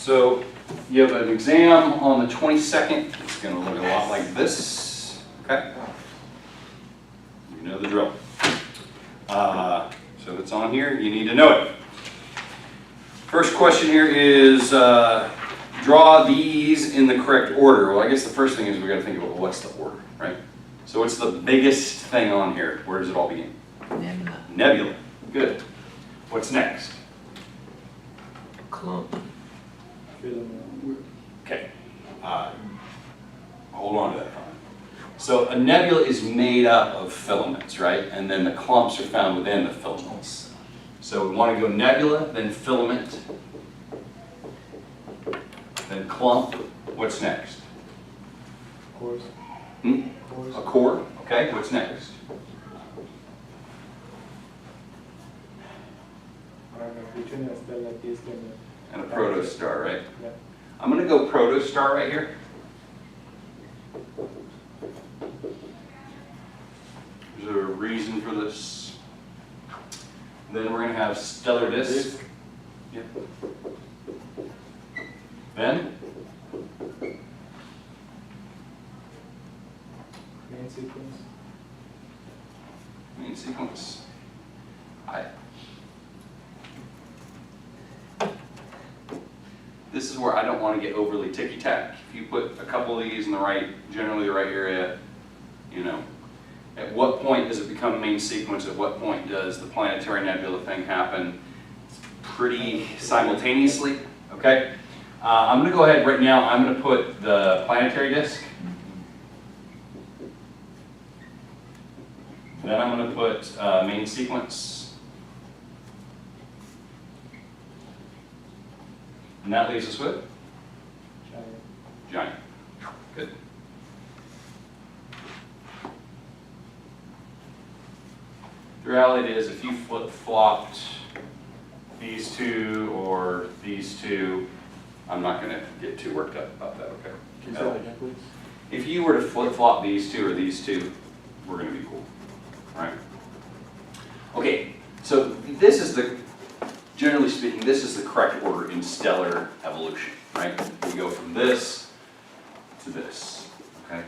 So you have an exam on the 22nd. It's going to look a lot like this. Okay? You know the drill. So it's on here. You need to know it. First question here is draw these in the correct order. Well, I guess the first thing is we got to think about what's the order, right? So what's the biggest thing on here? Where does it all begin? Nebula. Nebula. Good. What's next? Clump. Okay. Hold on to that. So a nebula is made up of filaments, right? And then the clumps are found within the filaments. So we want to go nebula, then filament, then clump. What's next? Cores. A core. Okay. What's next? Between a stellar disk And a protostar, right? yeah. I'm going to go protostar right here. There's a reason for this. Then we're going to have stellar disk. Yep. Then Main sequence. main sequence. This is where I don't want to get overly ticky-tack. If you put a couple of these in the right, generally the right area, you know, at what point does it become main sequence? At what point does the planetary nebula thing happen? It's pretty simultaneously, okay? I'm going to go ahead right now. I'm going to put the planetary disk. Then I'm going to put main sequence. And that leaves us with Giant. giant. Good. The reality is if you flip-flopped these two or these two, I'm not going to get too worked up about that, okay? Can you say that again, please? If you were to flip-flop these two or these two, we're going to be cool, right? Okay, so this is the, generally speaking, this is the correct order in stellar evolution, right? We go from this to this, okay?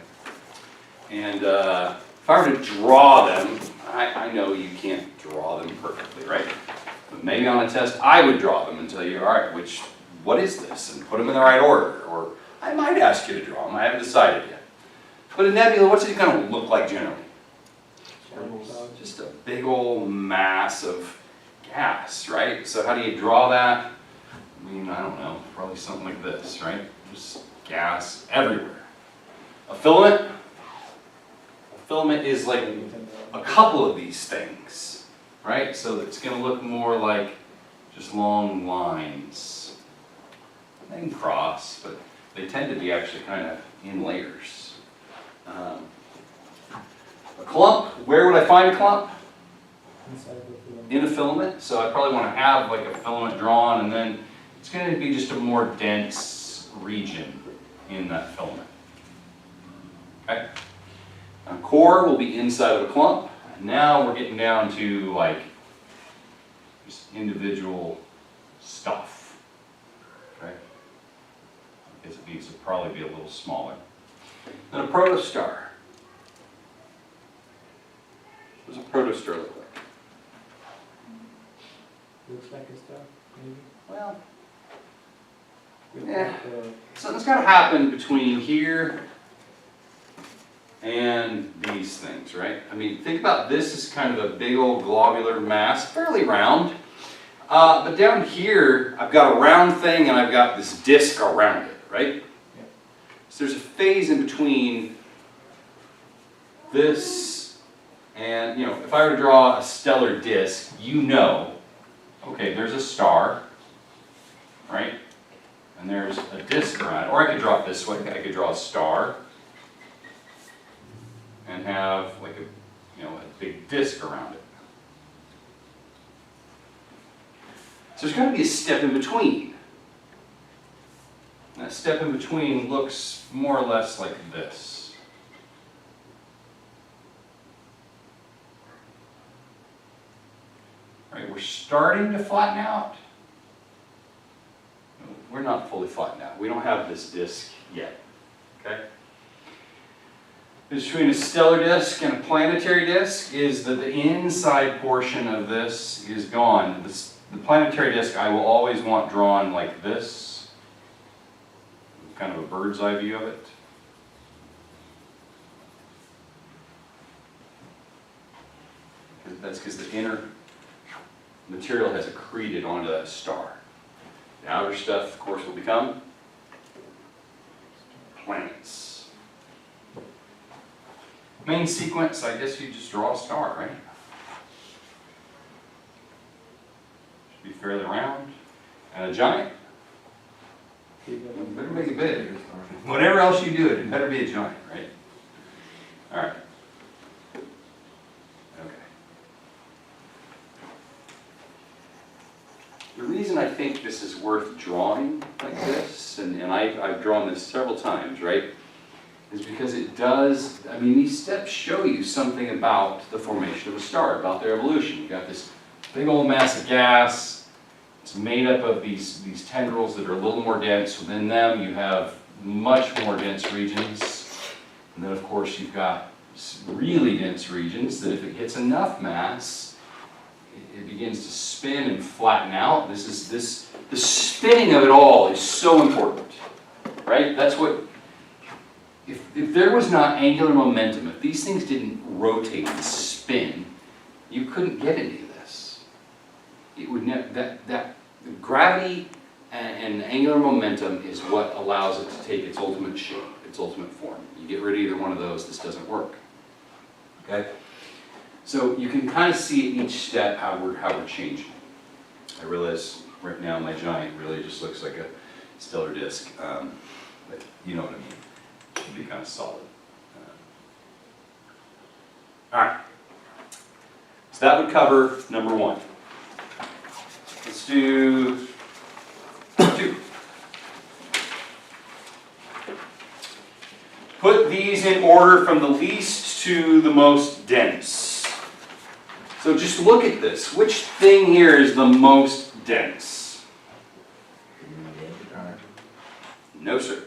And if I were to draw them, I know you can't draw them perfectly, right? But maybe on a test, I would draw them and tell you, all right, what is this? And put them in the right order. Or I might ask you to draw them. I haven't decided yet. But a nebula, what's it going to look like generally? Just a big old mass of gas, right? So how do you draw that? I mean, I don't know, probably something like this, right? Just gas everywhere. A filament? A filament is like a couple of these things, right? So it's going to look more like just long lines. They can cross, but they tend to be actually kind of in layers. A clump, where would I find a clump? Inside the filament. In a filament. So I probably want to have like a filament drawn, and then it's going to be just a more dense region in that filament. Okay? A core will be inside of a clump. And now we're getting down to like just individual stuff. Okay? I guess it needs to probably be a little smaller. Then a protostar. What does a protostar look like? Looks like a star, maybe. Well, With Yeah. like, something's got to happen between here and these things, right? I mean, think about this as kind of a big old globular mass, fairly round. But down here, I've got a round thing and I've got this disc around it, right? Yeah. So there's a phase in between this and, you know, if I were to draw a stellar disk, you know, okay, there's a star, right? And there's a disk around it. Or I could draw it this way. I could draw a star and have like a big disk around it. So there's got to be a step in between. And that step in between looks more or less like this. Right, we're starting to flatten out. we're not fully flattened out. We don't have this disk yet, okay? Between a stellar disk and a planetary disk is that the inside portion of this is gone. The planetary disk I will always want drawn like this, kind of a bird's eye view of it. That's because the inner material has accreted onto that star. The outer stuff, of course, will become planets. Main sequence, I guess you just draw a star, right? Should be fairly round. And a giant, you better make it big. Whatever else you do, it better be a giant, right? All right. Okay. The reason I think this is worth drawing like this, and I've drawn this several times, right, is because it does, I mean, these steps show you something about the formation of a star, about their evolution. You've got this big old mass of gas. It's made up of these tendrils that are a little more dense. Within them, you have much more dense regions. And then, of course, you've got really dense regions that if it hits enough mass, it begins to spin and flatten out. The spinning of it all is so important, right? That's what, if there was not angular momentum, if these things didn't rotate and spin, you couldn't get any of this. It would that gravity and angular momentum is what allows it to take its ultimate shape, its ultimate form. You get rid of either one of those, this doesn't work. Okay? So you can kind of see at each step how we're changing. I realize right now my giant really just looks like a stellar disk, but you know what I mean. It should be kind of solid. All right. So that would cover number one. Let's do 2. Put these in order from the least to the most dense. So just look at this. Which thing here is the most dense? No, sir.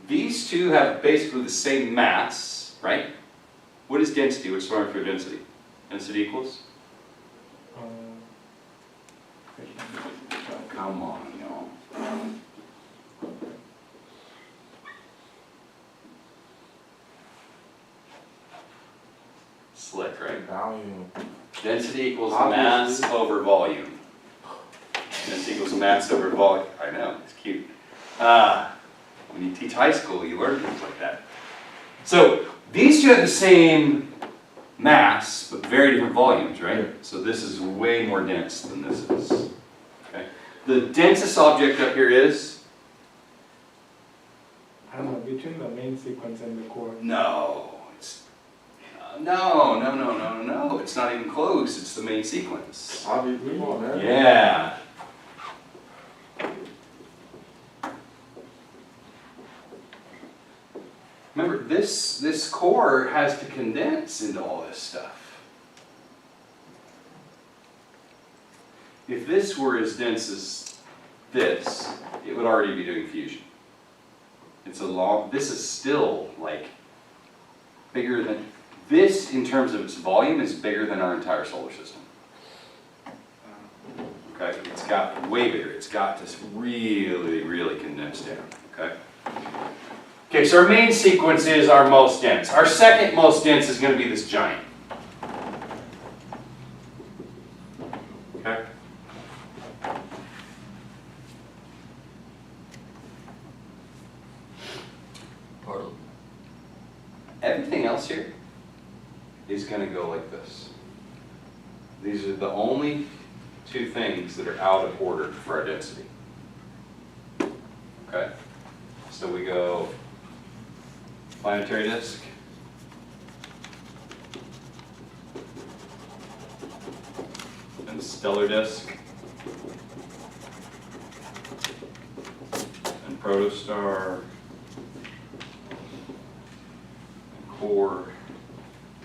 These two have basically the same mass, right? What is density? What's the formula for density? Density equals? Come on, y'all. Slick, right? Volume. Density equals mass over volume. Density equals mass over volume. I know, it's cute. When you teach high school, you learn things like that. So these two have the same mass, but very different volumes, right? So this is way more dense than this is. Okay. The densest object up here is? I don't know, between the main sequence and the core. No. No. It's not even close. It's the main sequence. Obviously, come on, man. Yeah. Remember, this core has to condense into all this stuff. If this were as dense as this, it would already be doing fusion. This is still like bigger than, this in terms of its volume is bigger than our entire solar system. Okay, it's got way bigger. It's got to really, really condense down, okay? Okay, so our main sequence is our most dense. Our second most dense is going to be this giant. Okay? Everything else here is going to go like this. These are the only two things that are out of order for our density. Okay? So we go planetary disk, and stellar disk, and protostar, and core,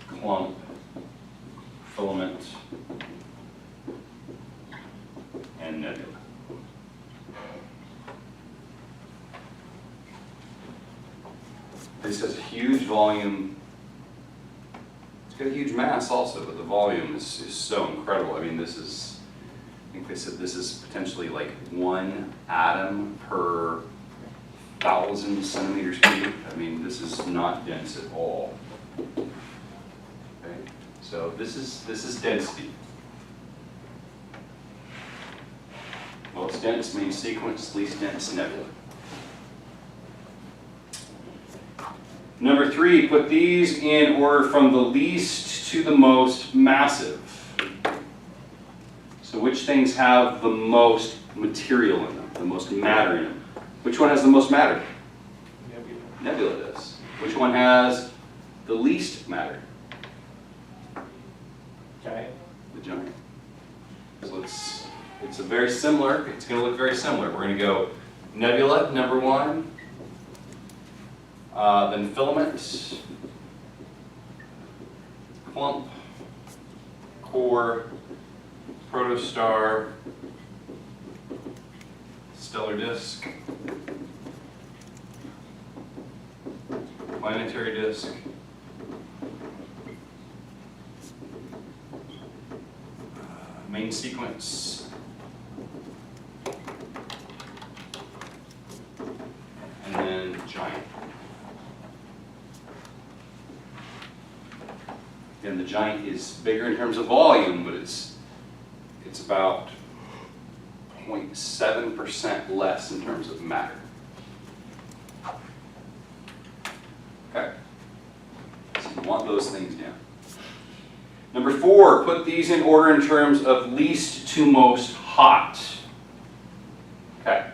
clump, filament, and nebula. This has a huge volume. It's got a huge mass also, but the volume is so incredible. I mean, this is, I think they said this is potentially like 1 atom per 1,000 centimeters cubed. I mean, this is not dense at all. Okay, so this is density. Most dense main sequence, least dense nebula. Number 3, put these in order from the least to the most massive. So which things have the most material in them, the most matter in them? Which one has the most matter? Nebula. Nebula does. Which one has the least matter? Giant. The giant. So it's a very similar, it's going to look very similar. We're going to go nebula, number 1. Then filament, clump, core, protostar, stellar disk, planetary disk, main sequence, and then giant. Again, the giant is bigger in terms of volume, but it's about 0.7% less in terms of matter. Okay, so you want those things down. Number 4, put these in order in terms of least to most hot. Okay.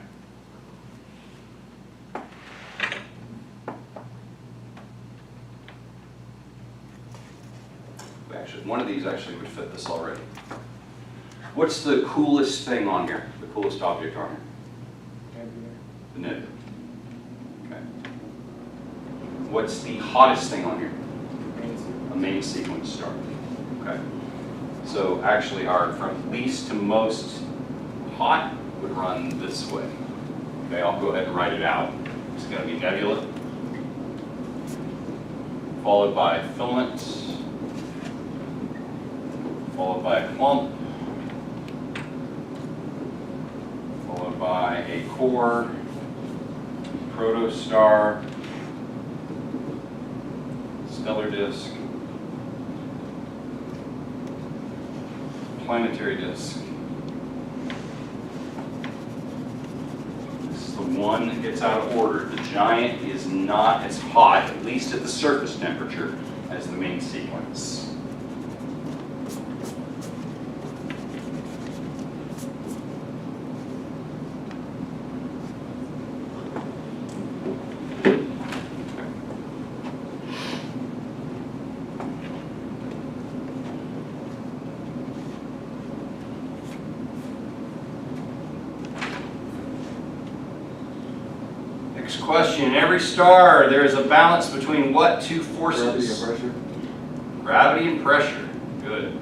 Actually, one of these actually would fit this already. What's the coolest thing on here? The coolest object on here? Nebula. The nebula. Okay. What's the hottest thing on here? Main sequence. A main sequence star. Okay. So actually our from least to most hot would run this way. Okay, I'll go ahead and write it out. It's going to be nebula, followed by filament, followed by a clump, followed by a core, protostar, stellar disk, planetary disk. This is the one that gets out of order. The giant is not as hot, at least at the surface temperature, as the main sequence. Next question. In every star, there is a balance between what two forces? Gravity and pressure. Gravity and pressure. Good.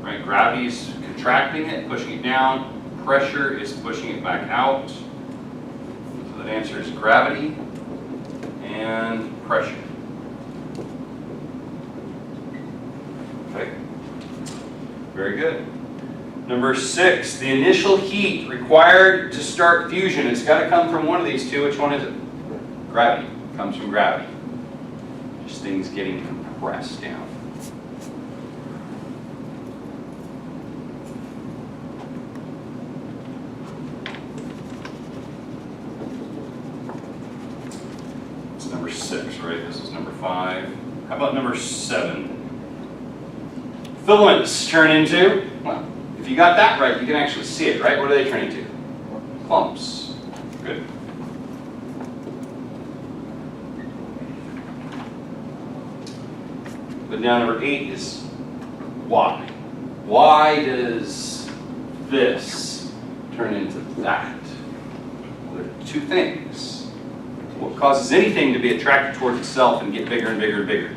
Right, gravity is contracting it, pushing it down. Pressure is pushing it back out. So that answer is gravity and pressure. Okay. Very good. Number 6, the initial heat required to start fusion. It's got to come from one of these two. Which one is it? Gravity. It comes from gravity. Just things getting compressed down. It's number 6, right? This is number 5. How about number 7? Filaments turn into, well, if you got that right, you can actually see it, right? What do they turn into? Clumps. Good. But now number 8 is why. Why does this turn into that? Well, there are two things. What causes anything to be attracted towards itself and get bigger and bigger and bigger?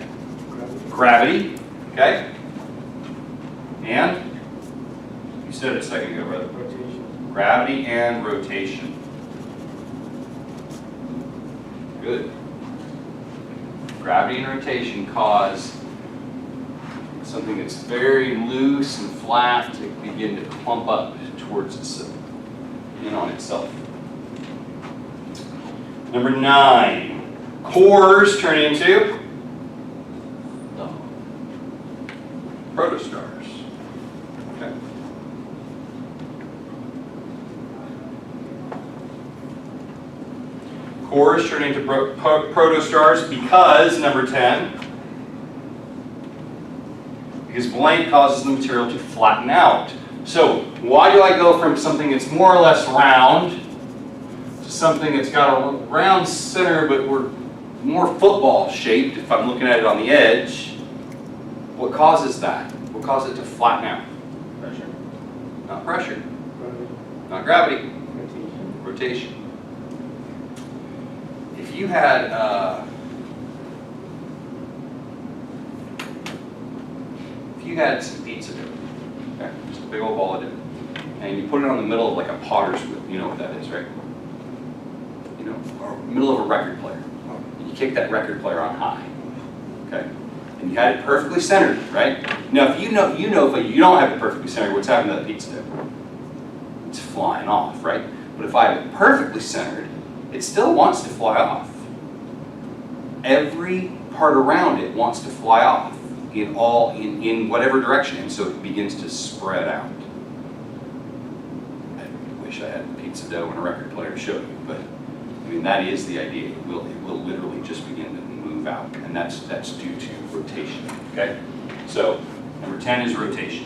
Gravity. Okay? And? You said it a second ago, brother. Rotation. Gravity and rotation. Good. Gravity and rotation cause something that's very loose and flat to begin to clump up towards itself, in on itself. Number 9, cores turn into protostars. Okay. Cores turn into protostars because, number 10, because blank causes the material to flatten out. So why do I go from something that's more or less round to something that's got a round center but we're more football shaped if I'm looking at it on the edge? What causes that? What causes it to flatten out? Pressure. Not pressure, Gravity. not gravity, Rotation. rotation. If you had some pizza dough, okay, just a big old ball of dough, and you put it on the middle of like a potter's wheel, you know what that is, right? You know, or middle of a record player. And you kick that record player on high, okay? And you had it perfectly centered, right? Now, if you know if you don't have it perfectly centered, what's happening to that pizza dough? It's flying off, right? But if I have it perfectly centered, it still wants to fly off. Every part around it wants to fly off in whatever direction, and so it begins to spread out. I wish I had pizza dough and a record player to show you, but I mean that is the idea. It will literally just begin to move out, and that's due to rotation. Okay, so number 10 is rotation.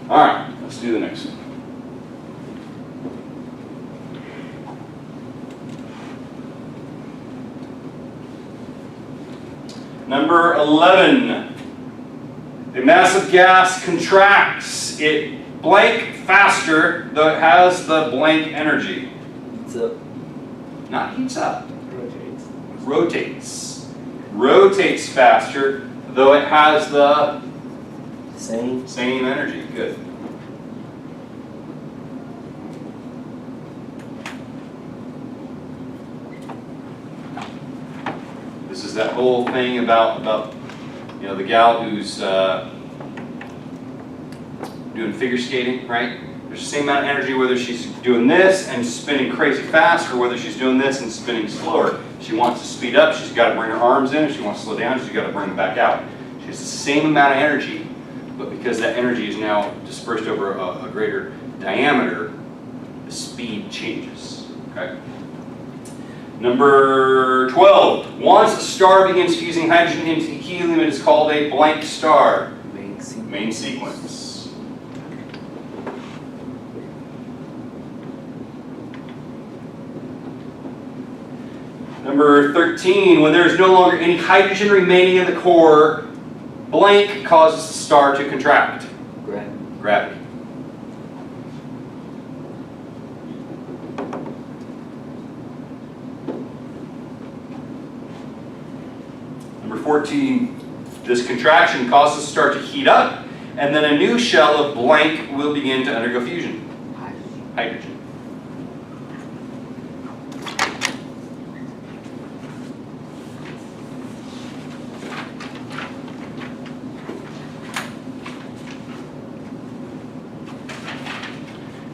All right, let's do the next one. Number 11, a massive gas contracts. It blank faster, though it has the blank energy. Heats up. Not heats up, Rotates. rotates. Rotates faster, though it has the Same. energy. Good. This is that whole thing about you know the gal who's doing figure skating, right? There's the same amount of energy whether she's doing this and spinning crazy fast or whether she's doing this and spinning slower. She wants to speed up, she's got to bring her arms in. If she wants to slow down, she's got to bring them back out. She has the same amount of energy, but because that energy is now dispersed over a greater diameter, the speed changes. Okay. Number 12. Once a star begins fusing hydrogen into helium, it is called a blank star. Main sequence. Number 13. When there is no longer any hydrogen remaining in the core, blank causes the star to contract. Gravity. Number 14, this contraction causes the star to heat up, and then a new shell of blank will begin to undergo fusion. Hydrogen.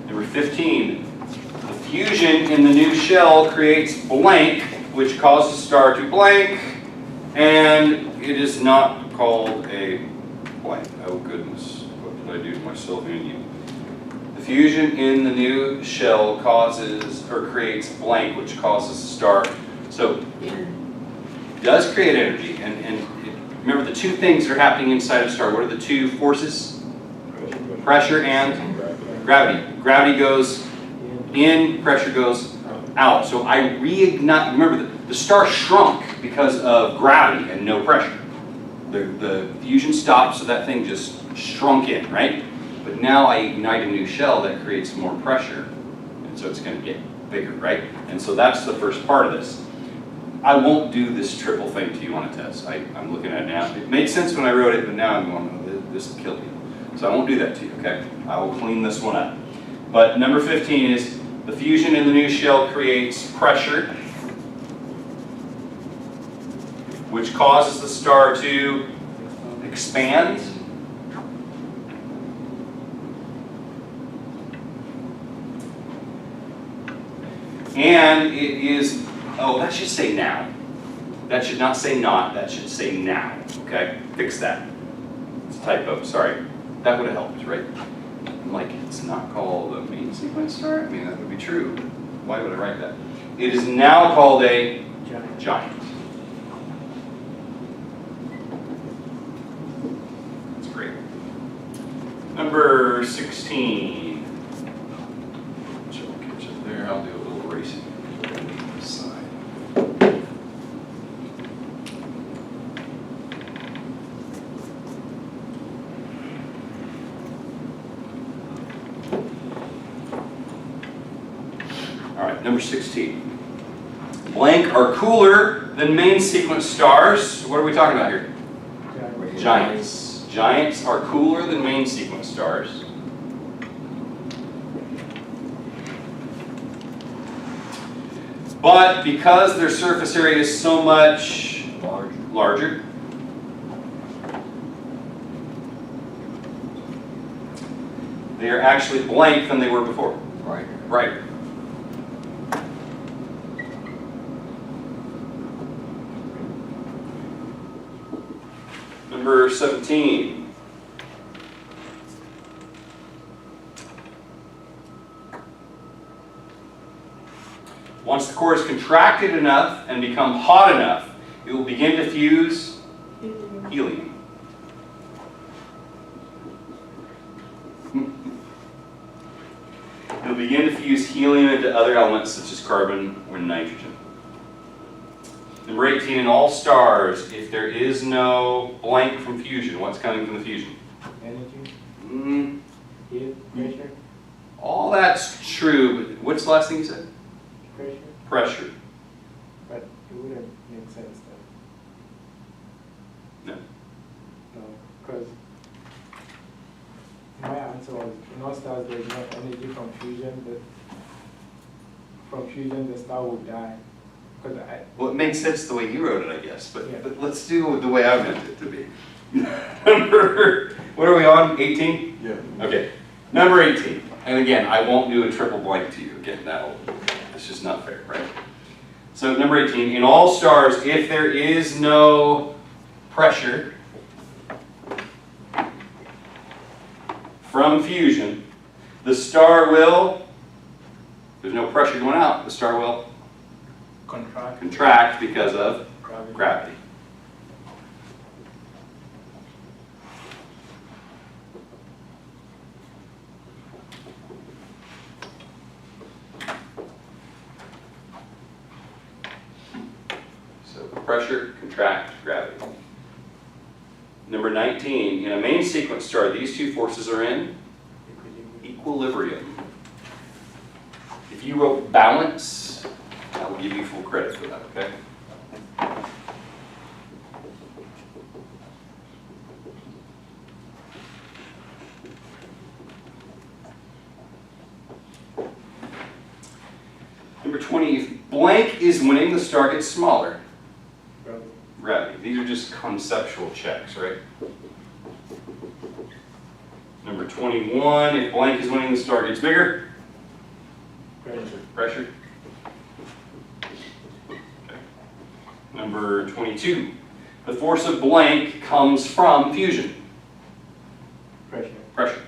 Number 15, the fusion in the new shell creates blank, which causes the star to blank, and it is not called a blank. Oh goodness, what did I do to myself and you? The fusion in the new shell causes or creates blank, which causes the star. So it does create energy, and remember the two things that are happening inside a star. What are the two forces? Pressure and gravity. Gravity goes in, pressure goes out. So I reignite. Remember, the star shrunk because of gravity and no pressure. The fusion stopped, so that thing just shrunk in, right? But now I ignite a new shell that creates more pressure, and so it's going to get bigger, right? And so that's the first part of this. I won't do this triple thing to you on a test. I'm looking at it now. It made sense when I wrote it, but now I'm going, oh, this will kill you. So I won't do that to you, okay? I will clean this one up. But number 15 is the fusion in the new shell creates pressure, which causes the star to expand. And it is, oh, that should say now. That should not say not, that should say now, okay? Fix that. It's a typo, sorry. That would have helped, right? Like, it's not called a main sequence star? I mean, that would be true. Why would I write that? It is now called a giant. That's great. Number 16. Which I'll catch up there. I'll do a little erasing. This side. All right, number 16. Blank are cooler than main sequence stars. What are we talking about here? Giants. Giants are cooler than main sequence stars. But because their surface area is so much larger, they are actually blank than they were before. Brighter. Number 17. Once the core is contracted enough and become hot enough, it will begin to fuse helium. It will begin to fuse helium into other elements such as carbon or nitrogen. Number 18, in all stars, if there is no blank from fusion, what's coming from the fusion? Energy, heat, pressure, All that's true, but what's the last thing you said? pressure, Pressure. but it wouldn't make sense then. No. No, because my answer was in all stars there is no energy from fusion, but from fusion the star will die. Because Well, it makes sense the way you wrote it, I guess, but, Yeah. but let's do it the way I meant it to be. Number, what are we on, 18? Yeah. Okay, number 18. And again, I won't do a triple blank to you. Again, that's just not fair, right? So number 18, in all stars, if there is no pressure from fusion, the star will, there's no pressure going out, the star will contract because of gravity. So pressure, contract, gravity. Number 19, in a main sequence star, these two forces are in equilibrium. If you wrote balance, I will give you full credit for that, okay? Number 20, if blank is winning, the star gets smaller. Gravity. These are just conceptual checks, right? Number 21, if blank is winning, the star gets bigger. Pressure. Okay. Number 22, the force of blank comes from fusion. pressure. Pressure.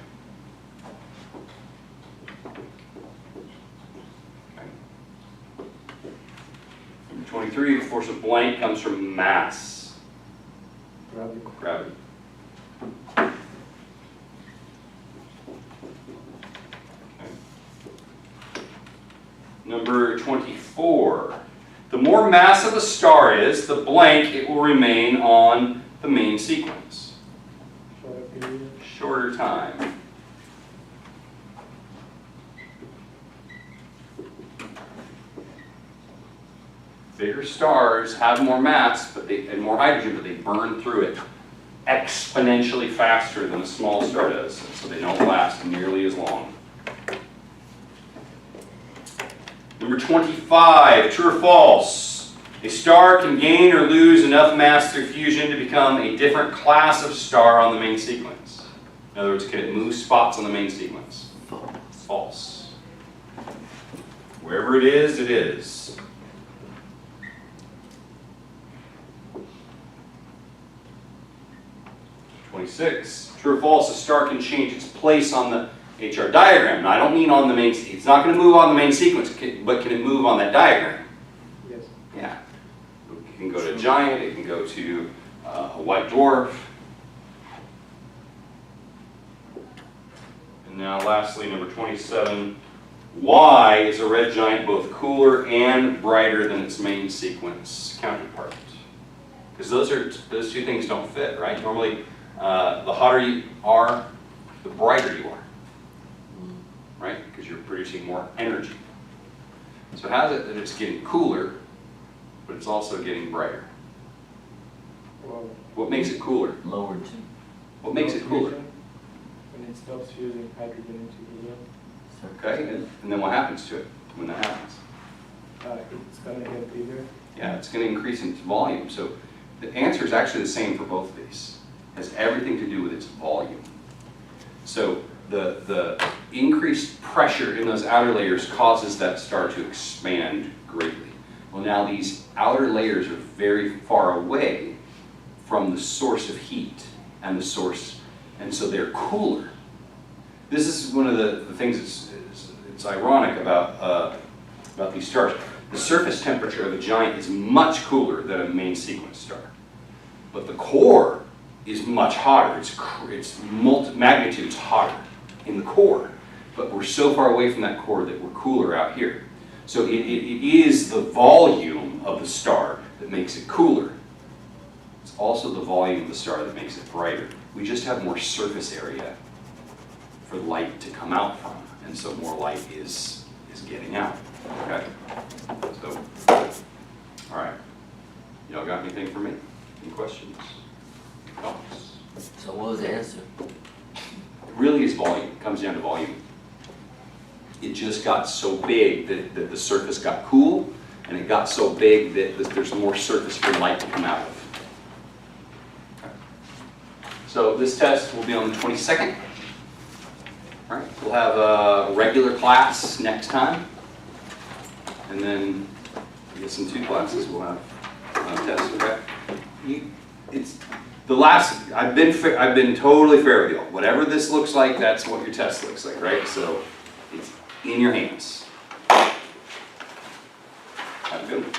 Okay. Number 23, the force of blank comes from mass. Gravity. Gravity. Number 24. The more massive a star is, the blank it will remain on the main sequence. Shorter period. Shorter time. Bigger stars have more mass and more hydrogen, but they burn through it exponentially faster than a small star does, so they don't last nearly as long. Number 25, true or false? A star can gain or lose enough mass through fusion to become a different class of star on the main sequence. In other words, can it move spots on the main sequence? False. Wherever it is, it is. True or false, a star can change its place on the HR diagram. Now, I don't mean on the main, it's not going to move on the main sequence, but can it move on that diagram? Yes. Yeah. It can go to a giant, it can go to a white dwarf. And now lastly, number 27, why is a red giant both cooler and brighter than its main sequence counterpart? Because those two things don't fit, right? Normally, the hotter you are, the brighter you are, right? Because you're producing more energy. So how is it that it's getting cooler, but it's also getting brighter? Well, What makes it cooler? Lower two. What makes it cooler? when it stops fusing hydrogen into helium, Okay, and then what happens to it when that happens? it's going to get bigger. Yeah, it's going to increase its volume. So the answer is actually the same for both of these. It has everything to do with its volume. So the increased pressure in those outer layers causes that star to expand greatly. Well, now these outer layers are very far away from the source of heat and the source, and so they're cooler. This is one of the things it's ironic about these stars. The surface temperature of a giant is much cooler than a main sequence star, but the core is much hotter. It's magnitudes hotter in the core, but we're so far away from that core that we're cooler out here. So it is the volume of the star that makes it cooler. It's also the volume of the star that makes it brighter. We just have more surface area for light to come out from, and so more light is getting out. Okay? So, all right. Y'all got anything for me? Any questions? Comments? So what was the answer? It really is volume. It comes down to volume. It just got so big that the surface got cool, and it got so big that there's more surface for light to come out of. Okay. So this test will be on the 22nd. All right, we'll have a regular class next time, and then I guess in 2 classes we'll have a test. Okay. It's the last. I've been totally fair with you all. Whatever this looks like, that's what your test looks like, right? So it's in your hands. Have a good one.